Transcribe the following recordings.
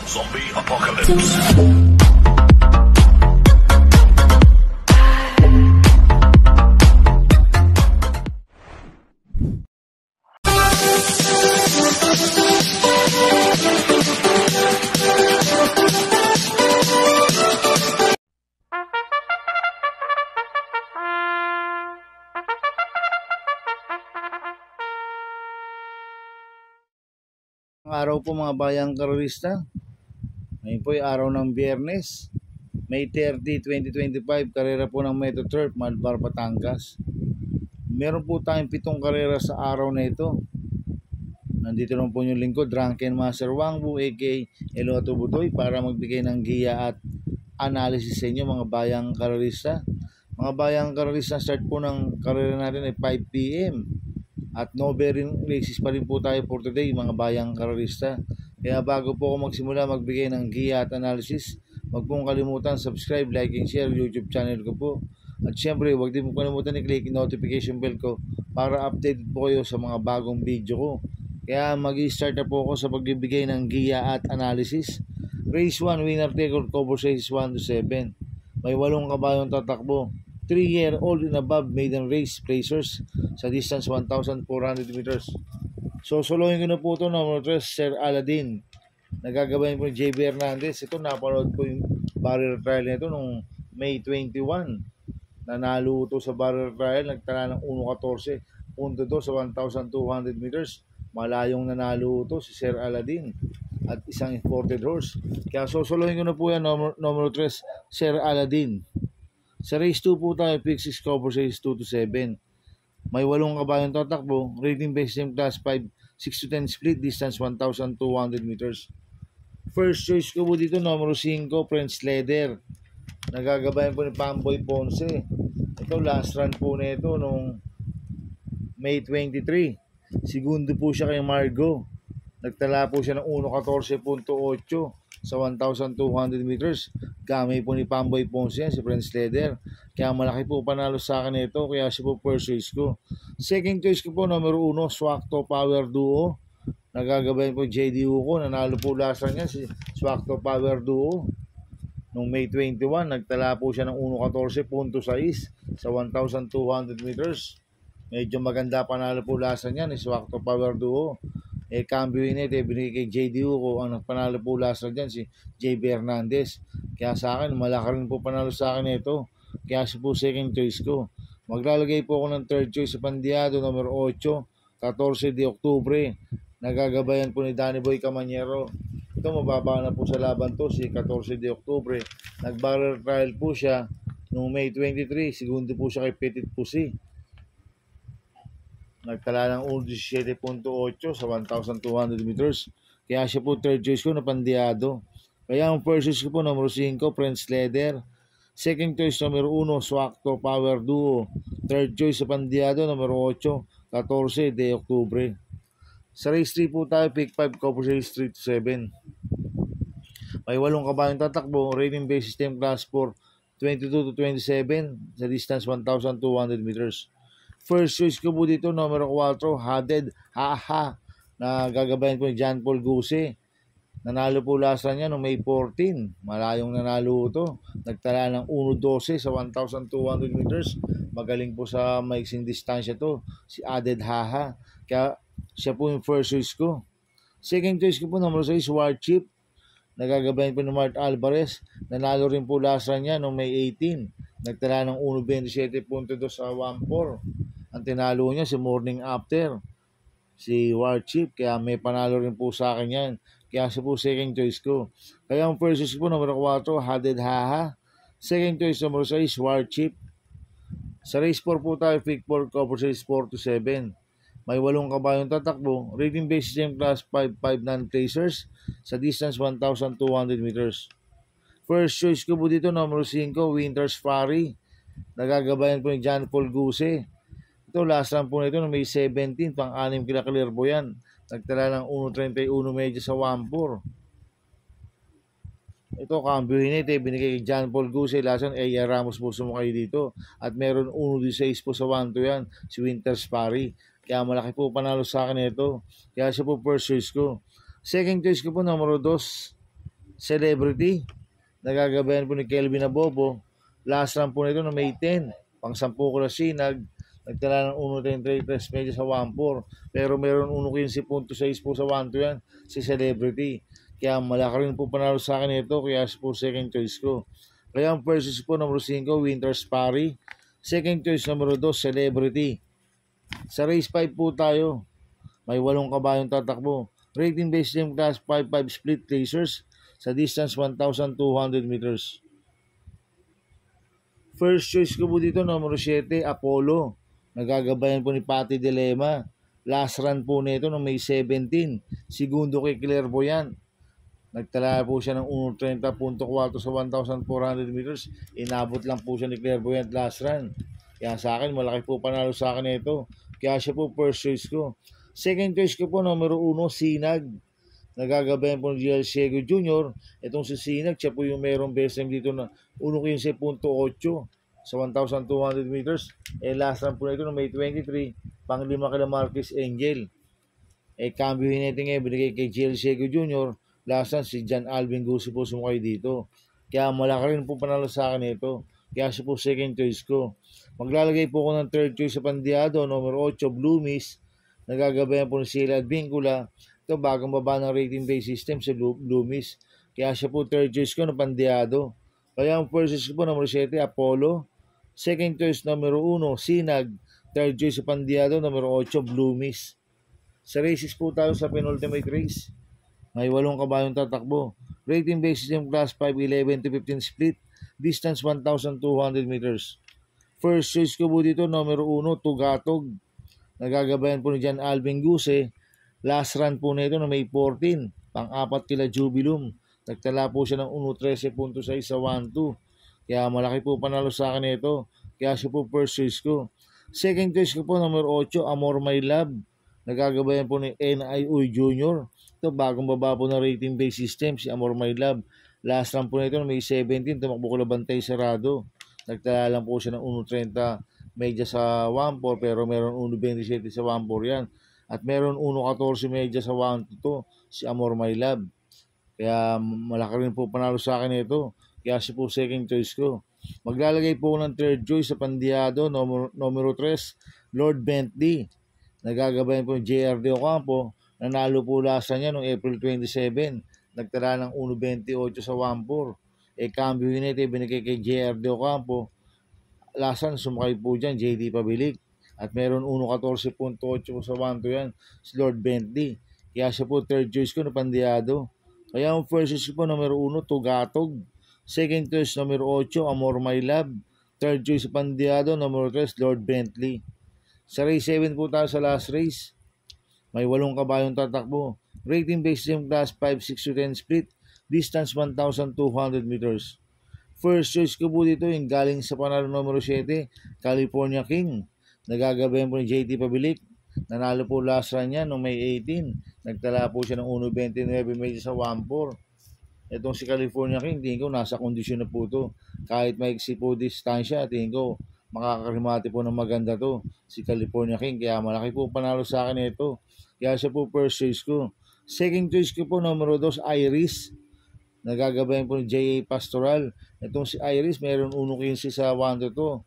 Zombie Apocalypse. Araw po mga bayang karerista. Ngayon po ay araw ng Biyernes, May 30, 2025. Karera po ng Metro Turf, Malbar, Batangas. Meron po tayong 7 karera sa araw na ito. Nandito naman po yung lingkod, Drunken Master Wangbu aka Eloto Budoy, para magbigay ng giya at analysis sa inyo mga bayang karerista. Mga bayang karerista, start po ng karera natin ay 5 PM. At no bearing races pa rin po tayo for today mga bayang karerista. Kaya bago po ako magsimula magbigay ng giya at analysis, huwag pong kalimutan subscribe, like and share YouTube channel ko po. At syempre huwag din po kalimutan i-click yung notification bell ko para updated po kayo sa mga bagong video ko. Kaya mag-i-start na po ako sa pagbibigay ng giya at analysis. Race 1, winner take all, cover races 1 to 7. May 8 kabayong tatakbo. 3-year-old and above maiden race placers sa distance 1,400 meters. So solohin ko na po ito, number 3, Sir Aladdin. Nagagabayan po ni JB Hernandez. Ito, napanood ko yung barrier trial na ito noong May 21. Nanalo ito sa barrier trial, nagtala ng 1.14.2 sa 1,200 meters. Malayong nanalo ito si Sir Aladdin at isang imported horse. Kaya solohin ko na po yan, number 3, Sir Aladdin. Sa race 2 po tayo, pick 6 cover race 2 to 7. May 8 kabayong tatakbo, rating based in class 5, 6 to 10 split, distance 1,200 meters. First choice ko po dito, number 5, Prince Leather. Nagagabayan po ni Pamboy Ponce. Ito, last run po na ito noong May 23. Segundo po siya kay Margo. Nagtala po siya ng 1.14.8 sa 1,200 meters. Gamay po ni Pamboy Ponce yan, si Prince Leather. Kaya malaki po panalo sa akin ito. Kaya siya po first choice ko. Second choice ko po, number 1, Swakto Power Duo. Nagagabayan po JD Uko. Nanalo po lasan niya si Swakto Power Duo. Noong May 21, nagtala po siya ng 1.14.6 sa 1,200 meters. Medyo maganda panalo po lasan niya ni Swakto Power Duo. Cambio init, binigay kay JD Uko. Ang nagpanalo po last dyan si JB Hernandez. Kaya sa akin, malaki rin po panalo sa akin ito. Kaya siya po second choice ko. Maglalagay po ako ng third choice sa Pandiado, number 8, 14 de Oktubre. Nagagabayan po ni Danny Boy Camanyero. Ito, mababa na po sa laban to, si 14 de Oktubre. Nag-barrel trial po siya noong May 23. Segundo po siya kay Petit Pussy. Nagtala ng 1.17.8 sa 1,200 meters. Kaya siya po third choice ko na Pandiado. Kaya ang first choice ko po, number 5, Prince Leather. Second choice, number 1, Swakto Power Duo. Third choice sa Pandiado, number 8, 14 de Oktubre. Sa race 3 po tayo, pick 5, cover race 3 to 7. May 8 kabayong tatakbo, rating base system class 4, 22 to 27 sa distance 1,200 meters. First choice ko po dito, number 4, Haded Haha. Nagagabayan po ni John Paul Guse. Nanalo po last run niya noong May 14. Malayong nanalo ito. Nagtala ng 1.12 sa 1,200 meters. Magaling po sa maiksing distansya to, si Haded Haha. Kaya siya po yung first choice ko. Second choice ko po, number 6, War Chip. Nagagabayan po ni Mart Alvarez. Nanalo rin po last run niya noong May 18. Nagtala ng 1.27.2 sa 1.4. Ang tinalo niya si Morning After, si War Chip. Kaya may panalo rin po sa akin yan. Kaya siya po second choice ko. Kaya ang first choice ko, number 4, Haded Haha. Second choice, number 6, War Chip. Sa race 4 po tayo, pick 4, cover race 4 to 7. May 8 kabayong tatakbo, rating base system class 5, 5 non-placers sa distance 1,200 meters. First choice ko po dito, number 5, Winter's Fury. Nagagabayan po ni John Paul Guse. Ito, last run po nito no May 17, pang-6 kila Clearbo yan. Nagtala ng 1.31 medyo sa 1.4. Ito, cambio init, binigay kay John Paul Guse. Last run, A.R. Ramos po sumakay dito. At meron 1.16 po sa 1.2 yan, si Winter's Fury. Kaya malaki po panalo sa akin ito. Kaya siya po first choice ko. Second choice ko po, number 2, Celebrity. Nagagabayan po ni Kelvin Abobo. Last run po nito na May 10. Pang 10 ko na sinag. Nagtala ng 1.33 medyo sa 1.4. Pero meron 1.15.6 po sa 1.2 yan. Si Celebrity. Kaya malaki rin po panalo sa akin ito. Kaya po second choice ko. Kaya ang first choice po number 5, Winter's Party. Second choice number 2, Celebrity. Sa race 5 po tayo. May 8 kabayong tatakbo. Rating based game class 5-5 split racers sa distance 1,200 meters. First choice ko po dito, number 7, Apollo. Nagagabayan po ni Patty Dilema. Last run po nito noong May 17. Segundo kay Clairvoyant. Nagtala po siya ng 1.30.4 sa 1,400 meters. Inabot lang po siya ni Clairvoyant last run. Kaya sa akin, malaki po panalo sa akin ito. Kaya siya po first choice ko. Second choice ko po, numero 1, Sinag. Nagagabayan po ni G.L. Ciego Jr. Itong si Sinag, siya po yung merong best time dito na 1.15.8 sa 1,200 meters. Last run po na ito ng May 23, pang-5 kila Marquez Angel. Cambio natin ngayon, binigay kay G.L. Ciego Jr. Last run, si John Alvin Gusi po sumakay dito. Kaya malaki rin po panalo sa akin ito. Kaya siya po second choice ko. Maglalagay po ako ng third choice sa Pandiado, numero 8, Blue Mist. Nagagabayan po ni Sila at Vincula. Ito, bagong baba ng rating based system sa Blue Mist. Kaya siya po third choice ko na Pandiado. Kaya ang first choice ko po, numero 7, Apollo. Second choice, numero 1, Sinag. Third choice sa Pandiado, numero 8, Blue Mist. Sa races po tayo sa penultimate race. May 8 kabayong tatakbo. Rating based system class 5, 11 to 15 split. Distance 1,200 meters. First choice ko po dito, numero 1, Tugatog. Nagagabayan po ni John Alvin Guse. Last run po nito na May 14. Pang-4 kila Jubilum. Nagtala po siya ng 1.13.6 sa 1.2. Kaya malaki po panalo sa akin ito. Kaya siya po first choice ko. Second choice ko po, number 8, Amor My Love. Nagagabayan po ni N.I. Uy Jr. Ito, bagong baba po na rating based system, si Amor My Love. Last run po nito na May 17. Tumakbo ko na Bantay Sarado. Nagtala lang po siya ng 1.30 medya sa 1.4 pero meron 1.27 sa 1.4 yan. At meron 1.14 medya sa 1.2 si Amor My Love. Kaya malaki rin po panalo sa akin ito. Kaya siya po second choice ko. Maglalagay po ng third choice sa Pandiado, numero 3, Lord Bentley. Nagagabayan po JR de Ocampo. Nanalo po lasa niya noong April 27. Nagtala ng 1.28 sa 1.4. Cambio United binigay kay JR de Ocampo. Lasan sumakay po dyan, JD Pabilik. At meron 1.14.8 sa 1.2 yan, si Lord Bentley. Kaya siya po third choice ko na Pandiado. Kaya ang first choice ko, numero 1, Tugatog. Second choice, numero 8, Amor My Love. Third choice sa Pandiado, numero 3, Lord Bentley. Sa race 7 po tayo sa last race. May 8 kabayong tatakbo. Rating based yung class 5, 6 to 10 split. Distance 1,200 meters. First choice ko po dito yung galing sa panalo numero 7, California King. Nagagabayan po ni JT Pabilik. Nanalo po last run niya noong May 18. Nagtala po siya ng 1.29 medyo sa 1.4. Itong si California King, tingin ko nasa kondisyon na po ito. Kahit maiksi po distansya, tingin ko makakarimati po ng maganda to si California King. Kaya malaki po panalo sa akin ito. Kaya siya po first choice ko. Second choice ko po, numero 2, Iris. Nagagabayan po ni J.A. Pastoral. Itong si Iris, meron 1.15 sa 1 to.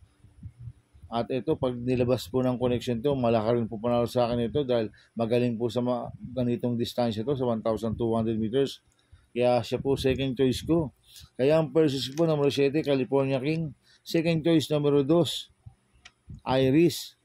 At ito, pag nilabas po ng connection to, malaki rin po panalo sa akin ito dahil magaling po sa ganitong distansya to sa 1,200 meters. Kaya siya po second choice ko. Kaya ang first choice po, numero 7, California King. Second choice, numero 2, Iris.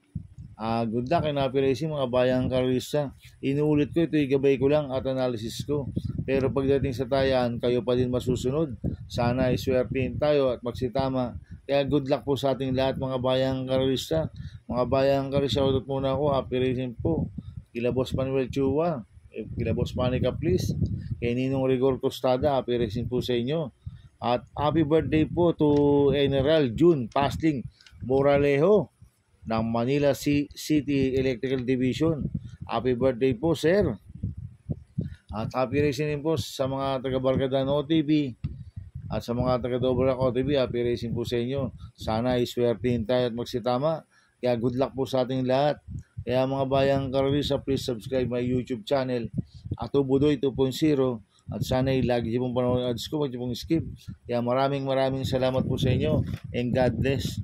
Good luck and happy racing mga bayang karista. Inuulit ko, ito gabay ko lang at analysis ko. Pero pagdating sa tayan, kayo pa din masusunod. Sana iswertein tayo at magsitama. Kaya good luck po sa ating lahat mga bayang karista. Mga bayang karista, shoutout muna ako. Happy racing po. Kila Boss Manuel Chua. Kila Boss Manica please. Kay Ninong Rigor Costada. Happy racing po sa inyo. At happy birthday po to General June Pasting Moralejo ng Manila City Electrical Division. Happy birthday po, sir. At happy racing din po sa mga taga-Barkadaan OTV at sa mga taga-Dobrak OTV. Happy racing po sa inyo. Sana iswertein tayo at magsitama. Kaya good luck po sa ating lahat. Kaya mga bayang karalisa, please subscribe my YouTube channel. Ato Budoy 2.0. At sana'y lagi niyo pong panonood ads ko, huwag niyo pong skip. Kaya maraming salamat po sa inyo and God bless.